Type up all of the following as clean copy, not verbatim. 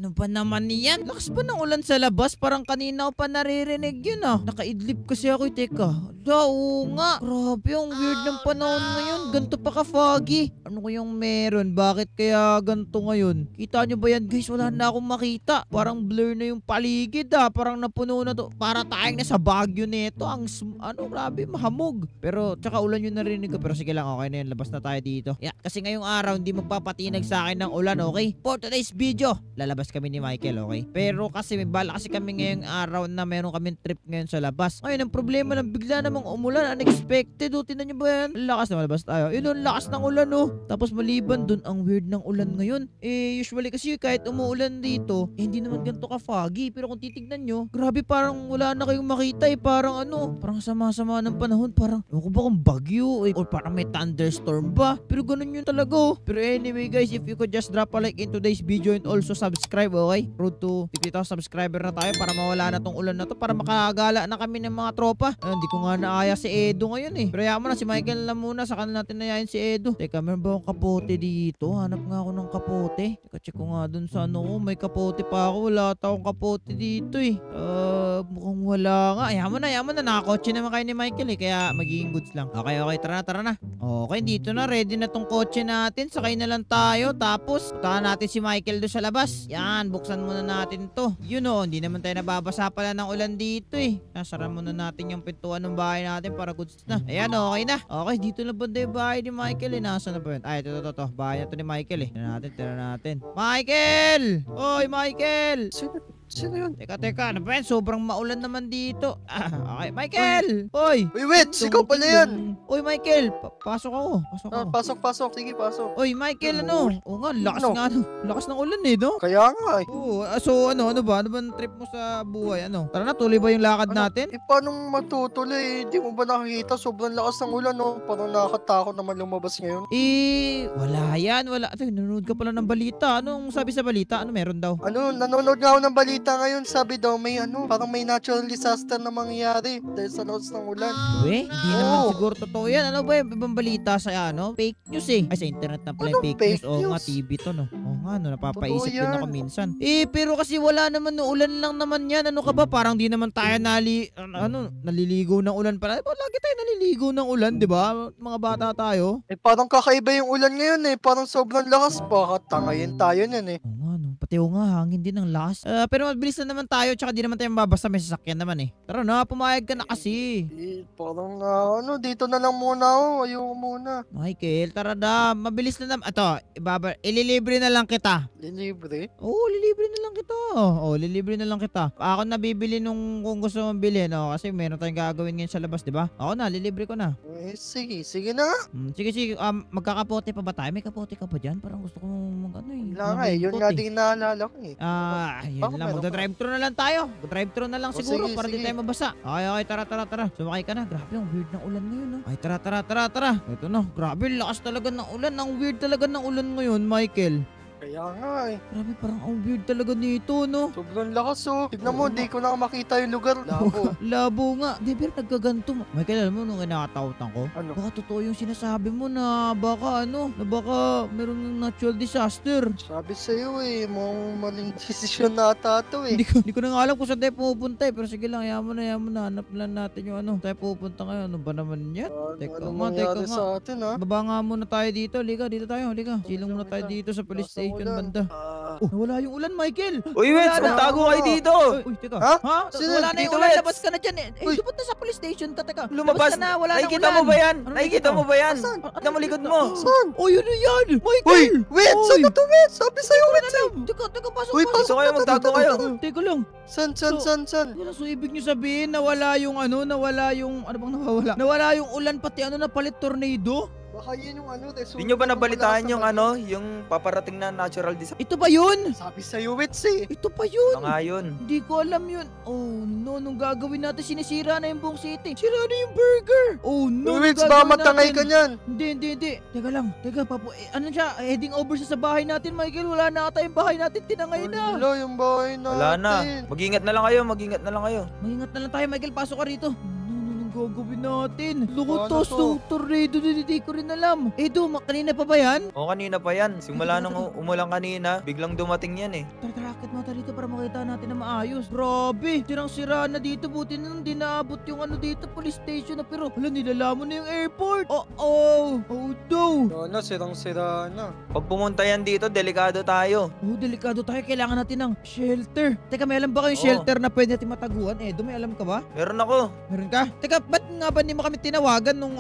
Ano ba naman yan? Lakas ba ng ulan sa labas? Parang kanina ko pa naririnig yun ah. Nakaidlip kasi ako. Teka. Oo nga. Grabe, ang weird ng panahon ngayon. Ganto pa ka-foggy. Ano kayang meron? Bakit kaya ganto ngayon? Kita nyo ba yan guys? Wala na akong makita. Parang blur na yung paligid ah. Parang napuno na to. Para tayong nasa Baguio nito. Grabe, mahamog. Pero tsaka ulan yung narinig ko. Pero sige lang, okay na yun. Labas na tayo dito. Yeah, kasi ngayong araw hindi magpapatinag sa akin ng ulan, okay? For today's video, lalabas kami ni Michael, okay? Pero kasi may bala kasi kami ngayong araw na meron kaming trip ngayon sa labas. Ngayon, ang problema lang, bigla namang umulan. Unexpected, oh. Tingnan nyo ba yan? Ang lakas na malabas tayo. Yun, ang lakas ng ulan, oh. Tapos maliban dun, ang weird ng ulan ngayon. Usually kasi kahit umuulan dito, hindi naman ganito ka-foggy. Pero kung titignan nyo, grabe, parang wala na kayong makita, eh. Parang parang sama-sama ng panahon. Parang, ko ba kung bagyo, eh, or parang may thunderstorm ba? Pero ganun yun talaga, oh. Pero anyway, guys, if you could just drop a like in today's video and also subscribe, okay? Road to 50,000 subscriber na tayo para mawala na tong ulan na to, para makagala na kami ng mga tropa. Hindi ko nga naaya si Edo ngayon eh. Pero yaman na, si Michael na muna, saka natin nayayin si Edo. Teka, meron ba akong kapote dito? Hanap nga ako ng kapote. Teka, check ko nga dun sa ko. May kapote pa ako. Wala akong kapote dito eh. Mukhang wala nga. Yaman na. Nakakotse naman kayo ni Michael eh. Kaya magiging goods lang. Okay, tara na. Okay, dito na. Ready na tong kotse natin. Sakay na lang tayo. Tapos, puntahan natin si Michael doon sa labas. Yan, buksan muna natin to. Yun o, hindi naman tayo nababasa pala ng ulan dito eh. Nasara muna natin yung pintuan ng bahay natin para goods na. Ayan, okay na. Okay, dito na banda yung bahay ni Michael eh. Nasaan na ba yun? Ay, ito. Bahay na to ni Michael eh. Tira natin. Michael! Oy, Michael! Sino yun? Teka, ano ba yan? Sobrang maulan naman dito. Okay, Michael! Oy! Uy, wait! Ikaw pala yan! Oy, Michael! Pasok ako. Pasok. Sige, pasok. Oy, Michael, Oo nga, lakas nga, lakas ng ulan eh, no? Kaya nga eh. Oo, so ano ba? Ano ba ang trip mo sa buhay? Tara na, tuloy ba yung lakad natin? Paano matutuloy? Di mo ba nakikita? Sobrang lakas ng ulan, no? Parang nakakatakot naman lumabas ngayon. Wala yan, wala. Nanonood ka pala ng balita. Anong sabi sa balita? Ano meron daw? Nanonood nga ako ng balita ngayon. Sabi daw may parang may natural disaster na mangyayari dahil sa lakas ng ulan. Hindi naman siguro totoo yan. Ano ba yung ibang balita sa fake news eh. Ay, sa internet na pala yung fake news. Oo nga, TV to, no? Oo nga, napapaisip din ako minsan. Pero kasi wala naman, ulan lang naman yan. Ano ka ba? Parang di naman tayo naliligo ng ulan pala. Lagi tayo naliligo ng ulan, di ba? Mga bata tayo. Parang kakaiba yung ulan ngayon eh. Parang sobrang lakas. Baka tangayin tayo nun eh. Oo nga, no? Pati hangin din ng lakas. Pero mabilis na naman tayo, tsaka di naman tayo mababasa, may sasakyan naman eh. Tara na, pumayag ka na kasi. Parang dito na lang muna ako. Ayoko muna. Michael, tara na, mabilis na naman. Ito, ililibre na lang kita. Lilibre? Oo, lilibre na lang kita. Lilibre na lang kita. Ako na bibili kung gusto mong bilhin, kasi meron tayong gagawin ngayon sa labas, di ba? Ako na, lilibre ko na. Sige na. Sige, magkakapote pa ba tayo? May kapote ka pa dyan? Parang gusto ko Wala nga eh, yun nga din naalala ko eh. Yun lang, magdadrive-thru na lang tayo. Magdadrive-thru na lang siguro para di tayo mabasa. Okay, tara. Sumakay ka na. Grabe, ang weird ng ulan ngayon. Ay, tara. Ito na, grabe, lakas talaga ng ulan. Ang weird talaga ng ulan ngayon, Michael. Kaya nga eh. Grabe, parang ang weird talaga nito, no? Sobrang lakas oh. Tignan mo, di ko na makita yung lugar. Labo. Labo nga. Di, pero nagkaganto. Michael, alam mo nung kinakatakutan ko? Ano? Baka totoo yung sinasabi mo na baka meron ng natural disaster. Sabi sa'yo eh, maling desisyon na ata to eh. Hindi ko na nga alam kung saan tayo pupunta eh. Pero sige lang, yaman na. Hanap lang natin yung tayo pupunta ngayon. Ano ba naman yan? Teka nga. Sa atin ha? Baba nga muna tayo dito. Dito tayo. Silong muna tayo dito sa police station banda. Nawala yung ulan, Michael. Uy, wait, magtago kayo dito. Uy, teka. Ha? Wala na yung ulan. Labas ka na dyan eh. Dapat na sa police station ka. Teka. Lumabas ka na. Wala na ulan. Nakikita mo ba yan? Ano Nakikita mo ba yan? Ano Tignan mo likod mo. Saan? Yun yan. Michael. Uy, wait! Saan na to, wait? Sabi sa'yo, wait! Teka, pasok. Uy, Pasok kayo, magtago kayo. Teka lang. Saan? So, ibig nyo sabihin, nawala yung ano bang nawawala? Nawala yung ulan, pati napalit tornado? Baka yun yung Di nyo ba nabalitaan yung yung paparating na natural disaster? Ito ba yun? Sabi sa'yo, wits eh. Ito pa yun? Mga yun. Hindi ko alam yun. Oh no, nung gagawin natin, sinisira na yung buong city. Sira na yung burger. Oh no, Wits, ba matangay ka niyan? Hindi. Teka lang. Ano siya? Heading over siya sa bahay natin, Michael. Wala na ata yung bahay natin. Tinangay na. Wala yung bahay natin. Wala na. Mag-ingat na lang kayo. Mag-ingat na lang tayo, Michael. Pasok ka rito. gagawin natin? Loko, Ano tos to? to, tornado, hindi ko rin alam. Edo, kanina pa ba yan? O, kanina pa yan. Simula nung umulang kanina, biglang dumating yan eh. Tara, akit mata dito para makita natin na maayos. Grabe, sirang-sira na dito. Buti na nang dinaabot yung ano dito, police station na. Pero, wala, nilalamon na yung airport. Oh no. Wala, sirang-sira na. Pag pumunta yan dito, delikado tayo. Oh, delikado tayo. Kailangan natin ng shelter. Teka, may alam ba kayong Oo. shelter na pwede natin mataguan? Edo, may alam ka ba? Meron ako. Meron ka? Teka, ba't nga ba hindi mo kami tinawagan nung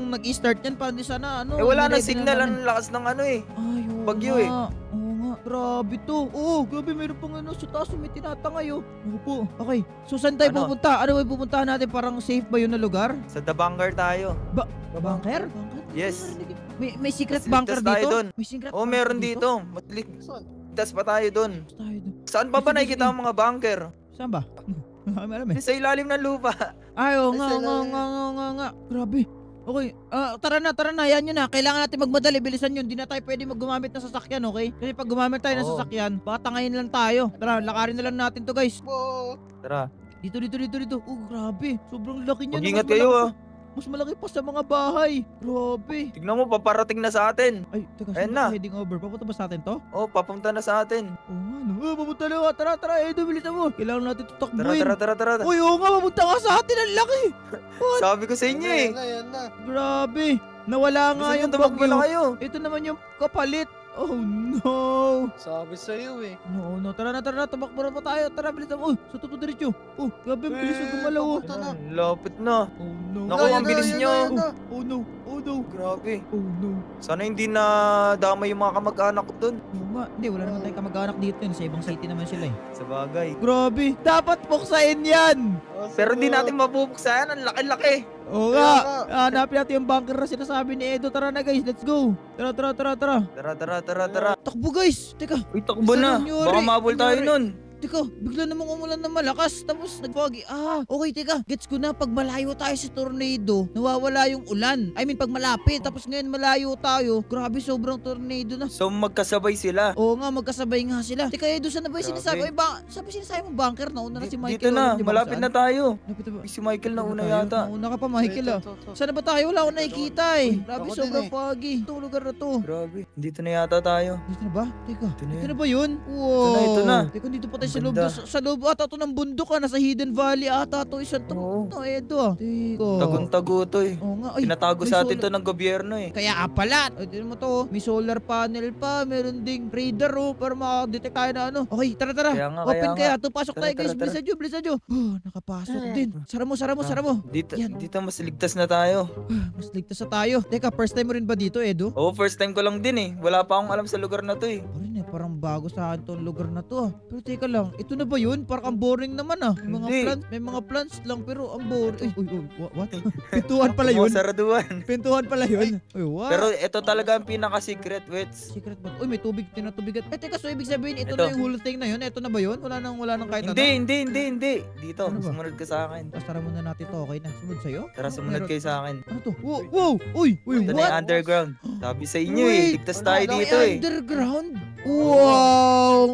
nag-i-start yan? Para di sana Eh wala na niready signal. namin. Ang lakas ng ano eh. Ay, oo Bagyo nga. eh. Oo nga. Grabe to. Oo, grabe. Meron pang sa taas may tinatangay oh. Ano po? Okay. So, saan tayo Ano? pupunta? Ano ba pupuntahan natin? Parang safe ba yun na lugar? Sa The Bunker tayo. Bunker? Yes. May secret Mas bunker ligtas tayo dito? dun. May secret Oh, bunker meron dito. Saan? Ligtas pa tayo dun. Tayo dun. Saan pa ba Sige, nakikita ang mga bunker? Saan ba? Alam eh. Sa ilalim ng lupa. Ay, oo Ay, nga, sila- nga. Grabe. Okay, tara na, yan yun na. Kailangan natin magmadali, bilisan yun. Di na tayo pwede gumamit ng sasakyan, okay? Kasi pag gumamit tayo ng Oo. sasakyan, baka tangayin lang tayo. Tara, lakarin na lang natin to, guys. Wow. Tara. Dito. Oh, grabe. Sobrang laki niya. Mag-ingat kayo ah. Mas malaki pa sa mga bahay. Grabe. Tignan mo, paparating na sa atin. Ay, teka, Ayan saan na. tayo heading over? Papunta ba sa atin to? Oh, papunta na sa atin. Oo nga, no. Papunta na nga. Tara, Edo, bilisan mo. Kailangan natin ito takbuhin. Tara. Uy, oo nga, papunta ka sa atin. Ang laki. Sabi ko sa inyo eh. Yan na. Grabe. Nawala nga Gusto nyo yung tumakbo na bagyo. kayo. Ito naman yung kapalit. Oh no. Sabi sa'yo eh. No. Tara na. Tumakbo na pa tayo. Tara, bilisan mo. Sa tuto diretso. Oh, grabe, ang bilis na gumalaw. Oh. papunta na. Lapit na. Oh no. Naku, ang bilis nyo. Oh no. Grabe. Oh no. Sana hindi na damay yung mga kamag-anak ko dun. Oo nga. Hindi, wala naman tayong kamag-anak dito yun. Sa ibang city naman sila eh. Sa bagay. Grabe. Dapat buksain yan. Pero di natin mapupuksayan. Ang laki-laki. Oo Kaya nga. nga. Hanapin natin yung bunker na sinasabi ni Edo. Tara na guys. Let's go. Tara. Tara. Takbo guys. Teka. Uy, takbo Isa na. nangyari. Baka mabul tayo Nangyari. nun. Teka, bigla namang umulan na malakas tapos nag-foggy. Okay, teka. Gets ko na pag malayo tayo sa tornado, nawawala yung ulan. I mean, pag malapit tapos ngayon malayo tayo, grabe sobrang tornado na. So magkasabay sila. Oo nga, magkasabay nga sila. Teka, Edo, saan na ba yung Grabe. sinasabi? Ay, saan ba sinasabi mo bunker? Nauna na si Michael. Dito na. Di ba Malapit kung na saan? tayo. Lapit na ba? Si Michael na una tayo? yata. Nauna ka pa, Michael ah. Ito. Saan na ba tayo? Wala akong nakikita eh. Grabe, ako din sobrang eh. foggy. Itong lugar na to. Grabe. Dito na yata tayo. Dito na ba? Teka. Ito na Ito yan. na ba yun? Wow. Ito na. Teka, dito pa tayo sa Ang loob. ganda. Sa loob ata to ng bundok nasa Hidden Valley ata to. Isa to. Oo. Ito, Edo ah. Teka. Tagun-tago to eh. Oo nga. Ay, Tinatago may sa atin solar- to ng gobyerno eh. Kaya pala. Ay, tignan mo to. Oh. May solar panel pa. Meron ding radar oh. Para makadetect tayo na ano. Okay, tara. Kaya nga, Open kaya kaya. To, pasok Tara, tayo guys. tara. Bilisan nyo. Nakapasok din. Sara mo. Dito, Yan. dito mas ligtas na tayo. Mas ligtas na tayo. Teka, first time mo rin ba dito, Edo? Oo, first time ko lang din eh. Wala pa akong alam sa lugar na to eh. Parin eh, parang bago sa akin tong lugar na to ah. Pero teka lang, ito na ba yun? Parang ang boring naman ah. Hindi. May mga plants lang pero ang boring. Uy, what? Pintuan pala yun? Saraduan. Pintuan pala yun? Uy, what? Pero ito talaga ang pinaka-secret, Wets. Secret ba? Uy, may tubig, tinatubigan. Teka, so ibig sabihin, ito Ito. na yung whole thing na yun? Ito na ba yun? Wala nang kahit Hindi. Dito, Ano ba? sumunod ka sa akin. Tapos tara muna natin to, okay na. Sunod sa'yo? Tara, sumunod kayo sa akin. Ano to? Wow! Uy, Ito na yung what? underground. Sabi sa inyo eh, Wait, ligtas tayo ano, dito eh. Underground? Wow! Ang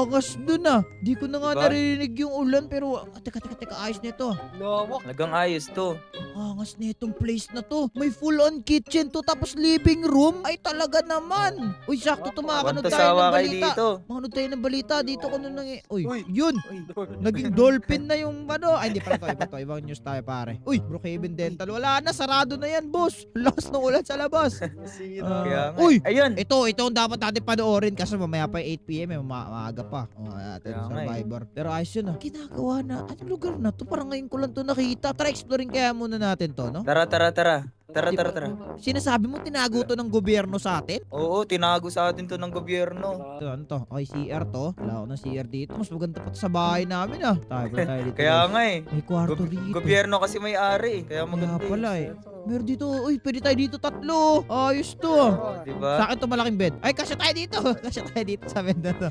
angas dun ah. Di ko na nga Diba? naririnig yung ulan pero teka, ayos nito ah. Lawak. Talagang ayos to. Ang angas nitong place na to. May full-on kitchen to tapos living room. Ay talaga naman. Uy, sakto to makakanood tayo Wantasawa ng kayo balita. dito. Makanood tayo ng balita dito kung ano nang... Uy, Uy. yun. Uy, Naging dolphin na yung ano. Ay, hindi pala to. Iba to. Ibang news tayo pare. Uy, Brookhaven Dental. Wala na. Sarado na yan, boss. Lakas ng ulan sa labas. Sira. Kaya nga. Uy! Ayun. Ito ang dapat natin panoorin kasi mamaya pa 8 PM eh, maaga pa. Atin Kaya nga eh. Survivor. Pero ayos yun ah. Ginagawa na. Anong lugar na to? Parang ngayon ko lang to nakita. Tara, exploring kaya muna natin to, no? Tara. Tara. Sinasabi mo tinago to ng gobyerno sa atin? Oo, tinago sa atin to ng gobyerno. Ito, ano to? Okay, CR to. Wala ako ng CR dito. Mas maganda pa to sa bahay namin ah. Tayo dito. Kaya guys. nga eh. May kwarto rito. Gobyerno kasi may ari eh. Kaya Kaya maganda eh. pala eh. Meron dito. Uy, pwede tayo dito tatlo. Ayos to ah. Sa Diba? akin to malaking bed. Ay, kasya tayo dito. Kasya tayo dito sa bed na to.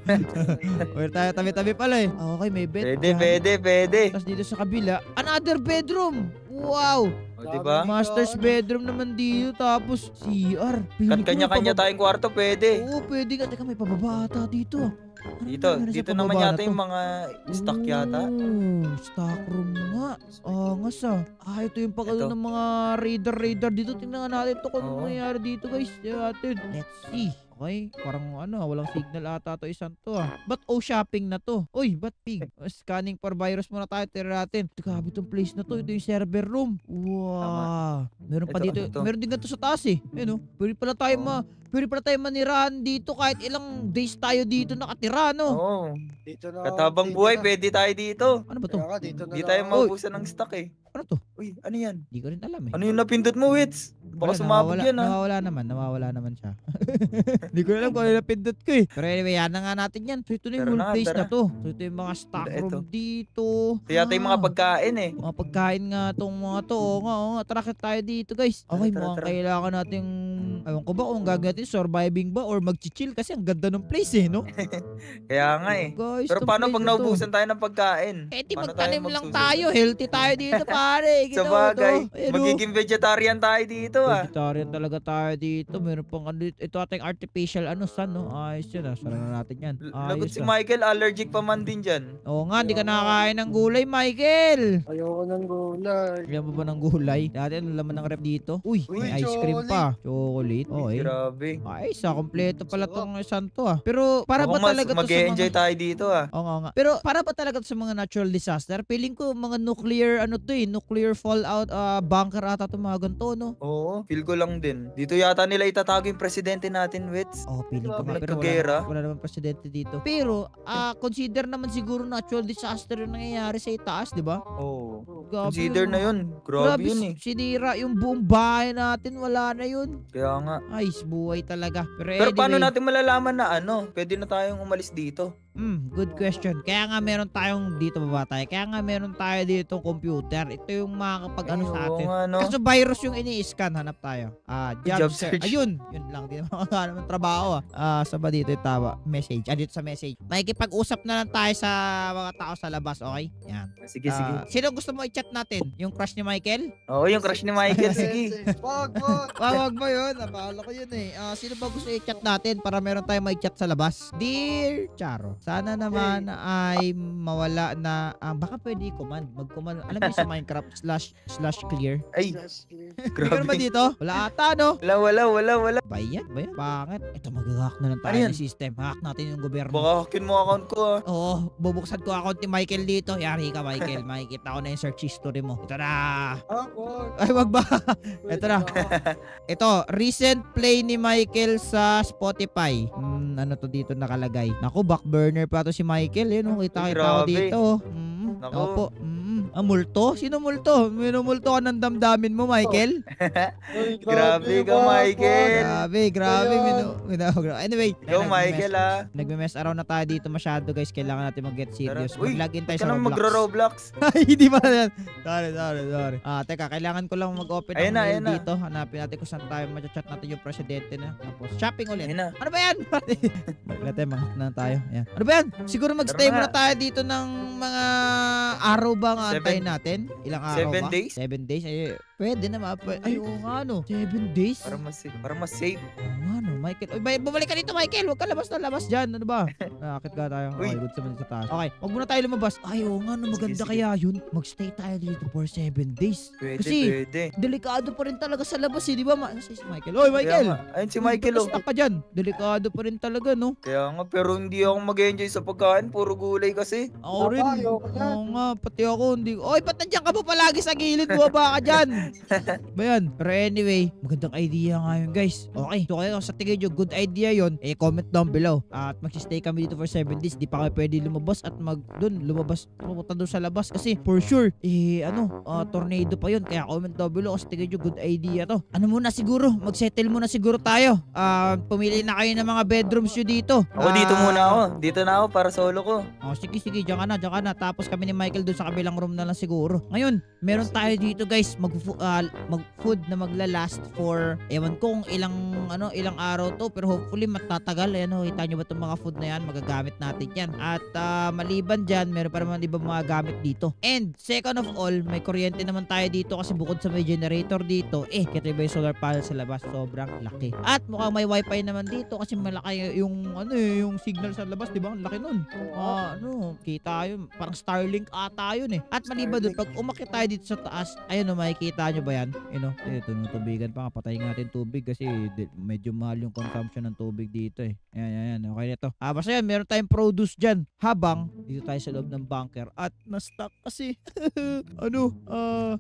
Pwede tayo tabi-tabi pala eh. Okay, may bed. Pwede. Tapos dito sa kabila, another bedroom. Wow. O, diba? Master's bedroom naman dito. Tapos CR. Pili ko Kanya-kanya may pababa- tayong kwarto, pwede. Oo, pwede ka. Teka, may pababa ata dito. Dito naman yata yung mga stock yata. Stock room nga. Angas ito yung pag Ito. ng mga raider dito. Tingnan nga natin to kung ano Oo. nangyayari dito guys. Tingnan natin. Let's see. Okay, parang walang signal ata to isang to Ba't shopping na to? Uy, ba't pig? Scanning for virus muna tayo, tira natin. Grabe tong place na to. Ito yung server room. Wow. Meron pa dito. Ito. Meron din ganito sa taas Ayun Pwede pala tayo pwede pala tayo manirahan dito kahit ilang days tayo dito nakatira, no? Oo. Dito na. Katabang buhay, pwede tayo dito. Ano ba to? Kaya nga, dito na Hindi lang tayo ako. maubusan ng stock eh. Ano to? Uy, ano yan? Hindi ko rin alam Ano yung napindot mo, Wits? Baka sumabog yan Nawawala naman siya. Hindi ko alam kung ano napindot ko Pero anyway, yan na nga natin yan. So ito na yung Tara whole na, place tara. na to. So ito yung mga stock Ito. room dito. Ito yata yung mga pagkain eh. Mga pagkain nga tong mga to. Oo nga. Tara tayo dito guys. Okay, Tara, mukhang tara. kailangan natin, ewan ko ba kung gagawin natin, surviving ba or mag-chill kasi ang ganda ng place no? Kaya nga eh. Guys, Pero tong paano place pag na to. naubusan tayo ng pagkain? Di Paano magtanim lang magsusunod? tayo. Healthy tayo dito pare. Sa bagay, magiging vegetarian tayo dito Vegetarian talaga tayo dito. Meron pang ito ating artificial sun no. Ayos yun Sara na natin yan. Lagot Ayos si Michael, allergic pa man din dyan. Oo nga, di ka nakakain ng gulay, Michael. Ayoko ng gulay. Kaya ba ng gulay? Dati ang laman ng rep dito. Uy, Uy, may ice cream pa. Chocolate. Okay. Grabe. Ay, kompleto pala tong isang to Pero para ba Mukhang talaga to sa mag-e-enjoy mga... tayo dito Oo nga. Pero para ba talaga to sa mga natural disaster? Feeling ko mga nuclear nuclear fallout bunker ata to mga ganito, no? Oo, feel ko lang din. Dito yata nila itatago yung presidente natin, Wits. Oh, feeling ko nga. Pero Nagkagera. wala naman presidente dito. Pero, consider naman siguro natural disaster yung nangyayari sa itaas, di ba? Oo. Grabe Consider yun, na yun. Grabe yun eh. Sinira yung buong bahay natin. Wala na yun. Kaya nga. Ay, buhay talaga. Pero paano natin malalaman na pwede na tayong umalis dito? Good question. Kaya nga meron tayong dito baba tayo. Kaya nga meron tayo dito computer. Ito yung makakapag sa Oo atin. nga, no? Kaso virus yung ini-scan. Hanap tayo. Job Job search. search. Ayun. Yun lang. Di naman makakala ng trabaho. Sa ba dito yung tawa? Message. Dito sa message. Makikipag-usap na lang tayo sa mga tao sa labas. Okay? Yan. Sige, sige. Sino gusto mo i-chat natin? Yung crush ni Michael? Oo, yung crush ni Michael, sige. Wag. Wag mo yun. Napakala ko yun sino ba gusto i-chat natin para meron tayong may chat sa labas? Dear Charo, sana naman ay mawala na, baka pwede i-command. Mag-command. Alam mo yung sa Minecraft /clear? Ay, Hindi ka naman grabe. dito? Wala ata, no? Wala. Bayan? Bakit? Ito, mag-hack na lang tayo Ano yan? ng system. Hack natin yung gobyerno. Baka hakin mo account ko Oo, bubuksan ko account ni Michael dito. Yari ka, Michael. Makikita ko na yung search history mo. Ito na. Ay, wag ba? Ito na. Ito, recent play ni Michael sa Spotify. Ano to dito nakalagay? Naku, back burner pa to si Michael. Yun, kita ko Grabe. dito. Naku. Opo. Multo? Sino multo? Minumulto ka ng damdamin mo, Michael? Grabe ka, Michael. Grabe. Anyway. Ikaw, Michael Nagme-mess around na tayo dito masyado, guys. Kailangan natin mag-get serious. Uy, Mag-login tayo Ka sa nang Roblox. magro-Roblox. Ay, hindi pala yan. Sorry. Teka, kailangan ko lang mag-open ng Ayan na, mail ayan na. dito. Hanapin natin kung saan tayo mag-chat natin yung presidente na. Tapos, shopping ulit. Ayun na. Ano ba yan? Natin, mga na tayo. Ayan. Ano ba yan? Siguro mag-stay Tara muna na. tayo dito ng mga araw ba ang antayin 7 natin? Ilang araw 7 ba? days? 7 days? Pwede naman. Ay, oo nga no. 7 days? Para mas safe. Oo nga no, Michael. Oy, bumalik ka dito, Michael. Huwag ka labas na labas dyan. Ano ba? Nakakit ka tayo. Okay, Uy. good sa taas. Okay, huwag muna tayo lumabas. Ay, oo nga no. Maganda Sige, kaya yun. Magstay tayo dito for 7 days. Pwede. Delikado pa rin talaga sa labas di ba? Si Michael. Oy, Michael! Kaya nga. Ayun si Michael Stuck ka dyan. Delikado pa rin talaga, no? Kaya nga, pero hindi ako mag-enjoy sa pagkain. Puro gulay kasi. Ako rin. Ayoko yan. Oo nga, pati ako. Hindi. Oy, ba't nandiyan ka pa palagi sa gilid? Bumaba ka dyan. Ba yan? Pero anyway, magandang idea nga yun, guys. Okay. So kayo, sa tingin nyo, good idea yun, comment down below. At magsistay kami dito for 7 days. Di pa kami pwede lumabas at pumunta doon sa labas. Kasi for sure, tornado pa yun. Kaya comment down below kasi tingin nyo, good idea to. Ano muna siguro? Mag-settle muna siguro tayo. Pumili na kayo ng mga bedrooms nyo dito. Ako dito muna ako. Dito na ako para solo ko. Sige, diyan ka na. Tapos kami ni Michael doon sa kabilang room na lang siguro. Ngayon, meron tayo dito guys, mag-food na magla-last for, ewan ko kung ilang araw to, pero hopefully matatagal. Ayan o, kita nyo ba itong mga food na yan? Magagamit natin yan. At maliban dyan, meron pa naman ibang mga gamit dito. And second of all, may kuryente naman tayo dito kasi bukod sa may generator dito, kita ba yung solar panel sa labas? Sobrang laki. At mukhang may wifi naman dito kasi malaki yung yung signal sa labas, di ba? Ang laki nun. Kita yun. Parang Starlink ata yun eh. At maliban dun, pag umakit tayo dito sa taas, ayun o, makikita nyo ba yan? Tunutubigan pa nga. Patayin natin tubig kasi medyo mahal yung consumption ng tubig dito eh. Ayan. Okay na ito. Basta yan, meron tayong produce dyan. Habang, dito tayo sa loob ng bunker. At na-stuck kasi.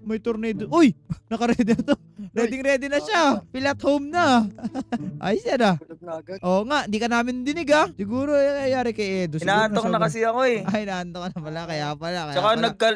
May tornado. Uy! Naka-ready na to. Ready na siya. Feel at home na. Ayos yan ah. Tulog na agad. Oo nga, di ka namin dinig ah. Siguro nangyayari kay Edo. Inaantok na kasi ako eh. Ay, naantok ka na pala. Kaya pala.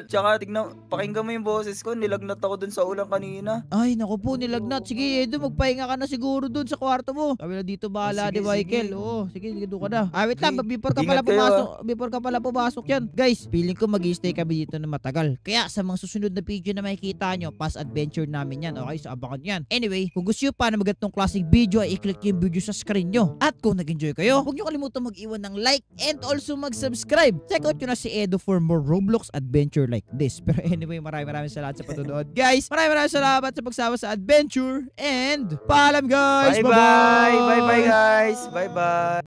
Tsaka tignan, pakinggan mo yung boses ko. Nilagnat ako dun sa ulan kanina. Ay, naku po, nilagnat. Sige, Edo, magpahinga ka na siguro dun sa kwarto mo. Kami na dito bahala Sige, ni Michael. sige. Oo, sige, doon ka na. Wait lang, Sige. before ka Ingat pala kayo, pumasok. Before ka pala pumasok yan. Guys, feeling ko mag-stay kami dito na matagal. Kaya sa mga susunod na video na makikita nyo, past adventure namin yan. Okay, so abangan nyo yan. Anyway, kung gusto nyo pa na magandang klaseng video, ay i-click yung video sa screen nyo. At kung nag-enjoy kayo, huwag nyo kalimutan mag-iwan ng like and also mag-subscribe. Check out nyo na si Edo for more Roblox adventure like this. Pero anyway, maraming salamat sa panonood. Guys, maraming salamat sa pagsama sa adventure. And paalam guys! Bye-bye! Bye-bye guys! Bye-bye!